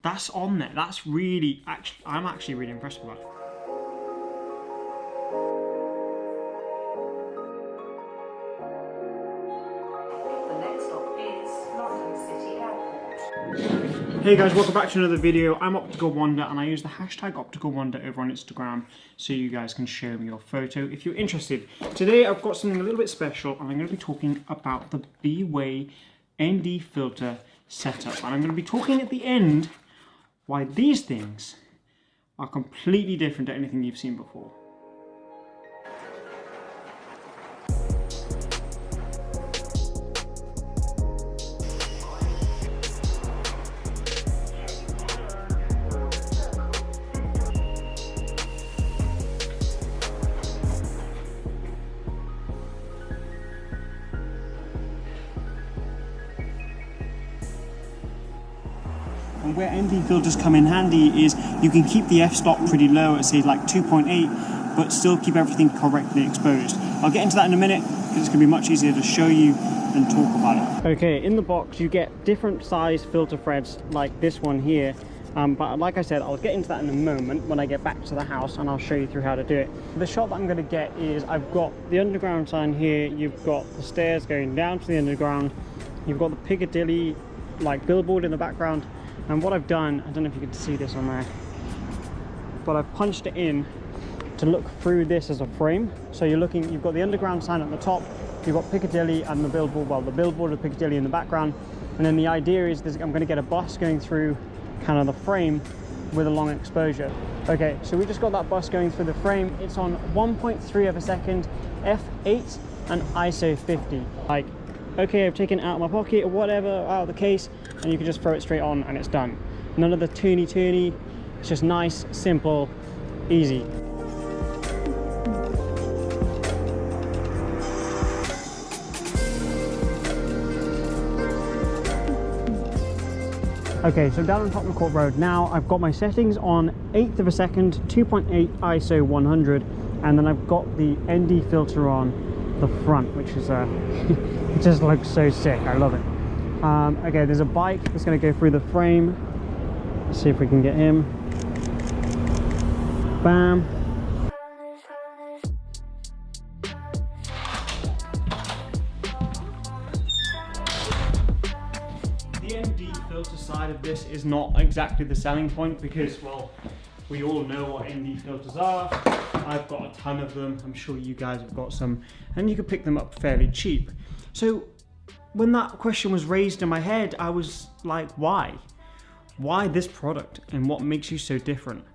that's on there. That's really, I'm actually really impressed with that. Hey guys, welcome back to another video. I'm Optical Wonder and I use the hashtag Optical Wonder over on Instagram so you guys can show me your photo if you're interested. Today I've got something a little bit special and I'm going to be talking about the B-Way ND filter setup. And I'm going to be talking at the end why these things are completely different to anything you've seen before. And where ND filters come in handy is you can keep the f-stop pretty low at say like 2.8 but still keep everything correctly exposed. I'll get into that in a minute because it's going to be much easier to show you and talk about it. Okay, in the box you get different size filter threads like this one here, but like I said, I'll get into that in a moment when I get back to the house and I'll show you through how to do it. The shot that I'm going to get is I've got the underground sign here, you've got the stairs going down to the underground, you've got the Piccadilly like billboard in the background. And what I've done, I don't know if you can see this on there, but I've punched it in to look through this as a frame. So you've got the underground sign at the top, you've got Piccadilly and the billboard, well the billboard of Piccadilly in the background. And then the idea is I'm going to get a bus going through kind of the frame with a long exposure. Okay, so we just got that bus going through the frame. It's on 1.3 of a second, f8 and ISO 50. Like, okay, I've taken it out of my pocket or whatever, out of the case, and you can just throw it straight on and it's done. None of the turny, it's just nice, simple, easy. Okay, so down on Tottenham Court Road now, I've got my settings on 1/8 of a second, 2.8 ISO 100, and then I've got the ND filter on the front, which is it just looks so sick. I love it. Okay, there's a bike that's going to go through the frame. Let's see if we can get him. Bam. The ND filter side of this is not exactly the selling point because, well, we all know what ND filters are. I've got a ton of them. I'm sure you guys have got some, and you can pick them up fairly cheap. So when that question was raised in my head, I was like, why? Why this product and what makes you so different?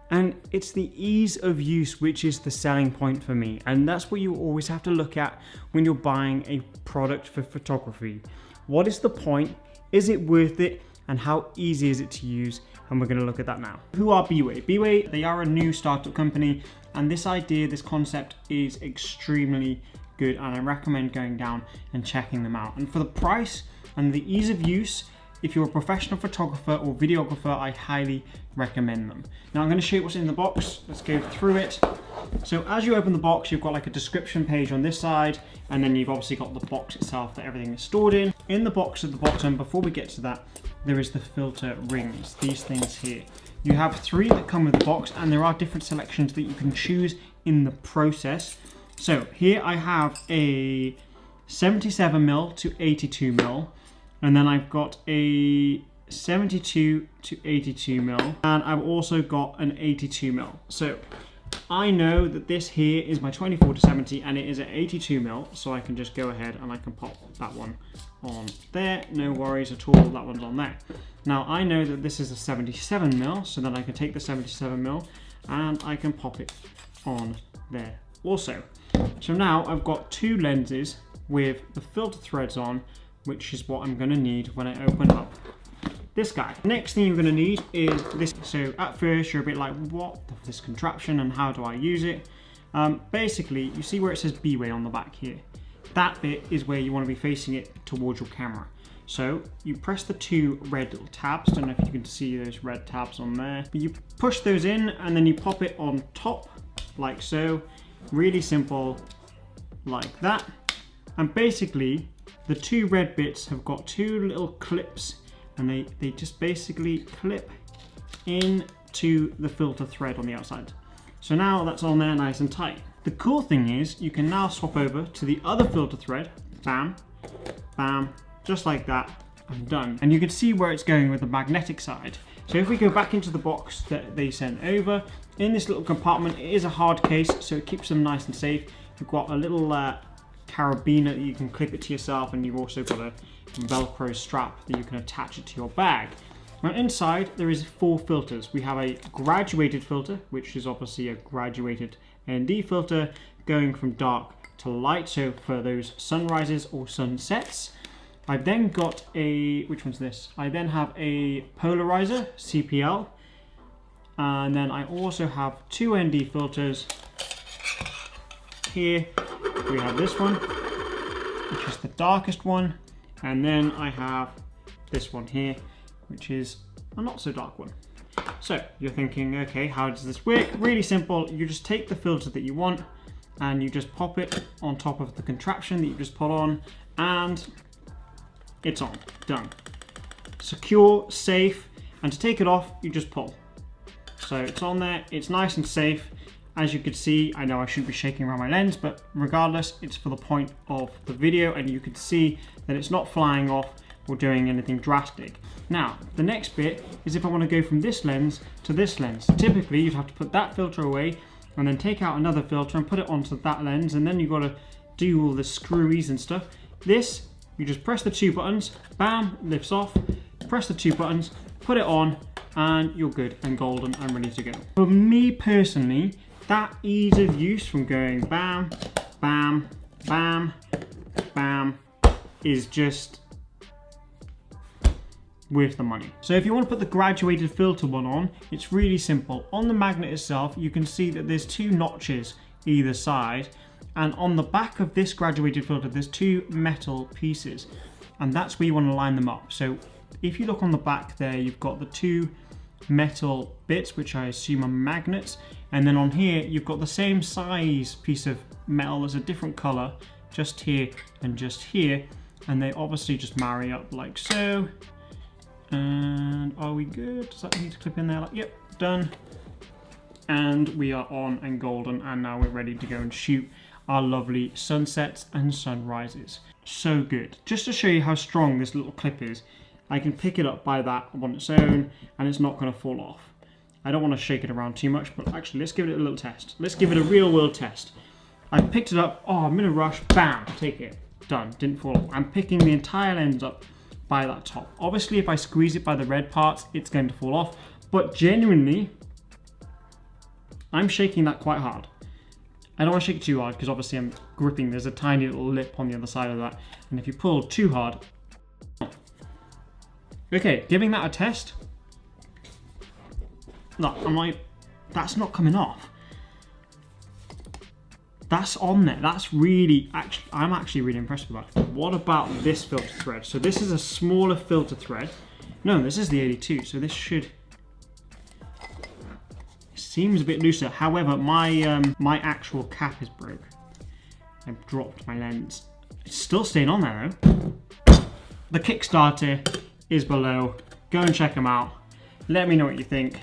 And it's the ease of use which is the selling point for me. And that's what you always have to look at when you're buying a product for photography. What is the point? Is it worth it? And how easy is it to use? And we're going to look at that now. Who are B-Way? B-Way, they are a new startup company, and this idea, this concept is extremely good, and I recommend going down and checking them out. And for the price and the ease of use, if you're a professional photographer or videographer, I highly recommend them. Now I'm going to show you what's in the box. Let's go through it. So as you open the box, you've got like a description page on this side, and then you've obviously got the box itself that everything is stored in. In the box at the bottom, before we get to that, there is the filter rings, these things here. You have 3 that come with the box, and there are different selections that you can choose in the process. So here I have a 77mm to 82mm, and then I've got a 72 to 82mm, and I've also got an 82mm. So I know that this here is my 24 to 70 and it is at 82mm, so I can just go ahead and I can pop that one on there, no worries at all, that one's on there. Now I know that this is a 77mm, so then I can take the 77mm and I can pop it on there also. So now I've got 2 lenses with the filter threads on, which is what I'm going to need when I open up this guy. Next thing you're going to need is this. So at first you're a bit like, what is this contraption and how do I use it? Basically, you see where it says B-Way on the back here? That bit is where you want to be facing it towards your camera. So you press the 2 red little tabs. Don't know if you can see those red tabs on there. But you push those in and then you pop it on top like so. Really simple, like that. And basically the 2 red bits have got 2 little clips and they just basically clip into the filter thread on the outside. So now that's on there nice and tight. The cool thing is you can now swap over to the other filter thread, bam, bam, just like that, and done. And you can see where it's going with the magnetic side. So if we go back into the box that they sent over, in this little compartment, it is a hard case, so it keeps them nice and safe. You've got a little carabiner that you can clip it to yourself, and you've also got a Velcro strap that you can attach it to your bag. Now inside there is 4 filters. We have a graduated filter, which is obviously a graduated ND filter going from dark to light, so for those sunrises or sunsets. I've then got a, which one's this? I then have a polarizer, CPL, and then I also have 2 ND filters. Here we have this one, which is the darkest one, and then I have this one here, which is a not so dark one. So you're thinking, okay, how does this work? Really simple. You just take the filter that you want and you just pop it on top of the contraption that you just put on, and it's on, done. Secure, safe, and to take it off, you just pull. So it's on there, it's nice and safe. As you can see, I know I shouldn't be shaking around my lens, but regardless, it's for the point of the video, and you can see that it's not flying off or doing anything drastic. Now, the next bit is if I want to go from this lens to this lens. Typically, you'd have to put that filter away and then take out another filter and put it onto that lens, and then you've got to do all the screwies and stuff. This, you just press the 2 buttons, bam, lifts off, press the 2 buttons, put it on, and you're good and golden and ready to go. For me personally, that ease of use from going bam, bam, bam, bam is just worth the money. So if you want to put the graduated filter one on, it's really simple. On the magnet itself, you can see that there's 2 notches either side, and on the back of this graduated filter, there's 2 metal pieces, and that's where you want to line them up. So if you look on the back there, you've got the 2 metal bits, which I assume are magnets, and then on here you've got the same size piece of metal that's a different color, just here and just here, and they obviously just marry up like so. And are we good? Does that need to clip in there? Like, yep, done. And we are on and golden, and now we're ready to go and shoot our lovely sunsets and sunrises. So good. Just to show you how strong this little clip is, I can pick it up by that on its own, and it's not going to fall off. I don't want to shake it around too much, but actually let's give it a little test. Let's give it a real world test. I picked it up, oh, I'm in a rush, bam, take it, done, didn't fall off. I'm picking the entire lens up by that top. Obviously, if I squeeze it by the red parts, it's going to fall off, but genuinely, I'm shaking that quite hard. I don't want to shake it too hard because obviously I'm gripping, there's a tiny little lip on the other side of that, and if you pull too hard, okay, giving that a test. Look, I'm like, that's not coming off. That's on there. That's really, I'm actually really impressed with that. What about this filter thread? So this is a smaller filter thread. No, this is the 82, so this should, it seems a bit looser. However, my actual cap is broke. I've dropped my lens. It's still staying on there though. The Kickstarter is below. Go and check them out. Let me know what you think.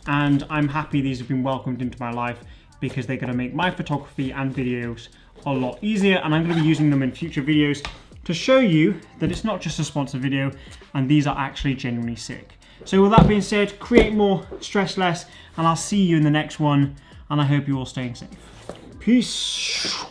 And I'm happy these have been welcomed into my life, because they're going to make my photography and videos a lot easier, and I'm going to be using them in future videos to show you that it's not just a sponsored video and these are actually genuinely sick. So with that being said, create more, stress less, and I'll see you in the next one, and I hope you're all staying safe. Peace.